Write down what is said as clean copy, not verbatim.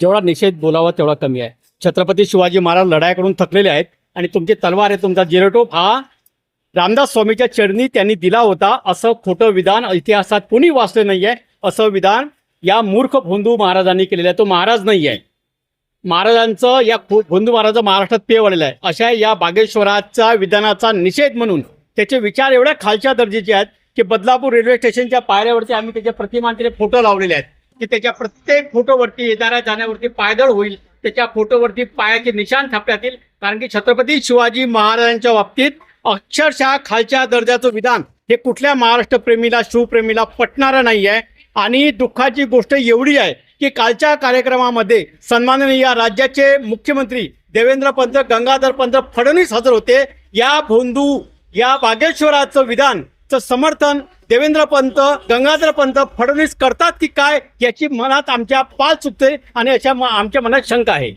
जेवढा निषेध बोलावा तेवढा कमी आहे. छत्रपती शिवाजी महाराज लढाई करून थकलेले आहेत आणि तुमची तलवार आहे, तुमचा जिरोटोप हा रामदास स्वामीच्या चरणी त्यांनी दिला होता असं खोटं विधान इतिहासात कोणी वाचलं नाही आहे. असं विधान या मूर्ख भोंदू महाराजांनी केलेलं आहे. तो महाराज नाही आहे. महाराजांचं या भोंदू महाराजांचं महाराष्ट्रात पेय वाढलेलं आहे. अशा या बागेश्वराचा विधानाचा निषेध म्हणून त्याचे विचार एवढ्या खालच्या दर्जाचे आहेत की बदलापूर रेल्वे स्टेशनच्या पायऱ्यावरती आम्ही त्याच्या प्रतिमांचे फोटो लावलेले आहेत की त्याच्या प्रत्येक फोटोवरती येणाऱ्या जाण्यावरती पायदळ होईल, त्याच्या फोटोवरती पायाचे निशाण छापण्यात येईल. कारण की छत्रपती शिवाजी महाराजांच्या बाबतीत अक्षरशः खालच्या दर्जाचं विधान हे कुठल्या महाराष्ट्र प्रेमीला शिवप्रेमीला पटणारं नाही आहे. आणि दुःखाची गोष्ट एवढी आहे की कालच्या कार्यक्रमामध्ये सन्माननीय राज्याचे मुख्यमंत्री देवेंद्र पंत गंगाधर पंत फडणवीस हजर होते. या भोंदू या बागेश्वराचं विधानचं समर्थन देवेंद्र पंत गंगाधर पंत फडणवीस करतात की काय याची मनात आमच्या पाल चुकते आणि अशा आमच्या मनात शंका आहे.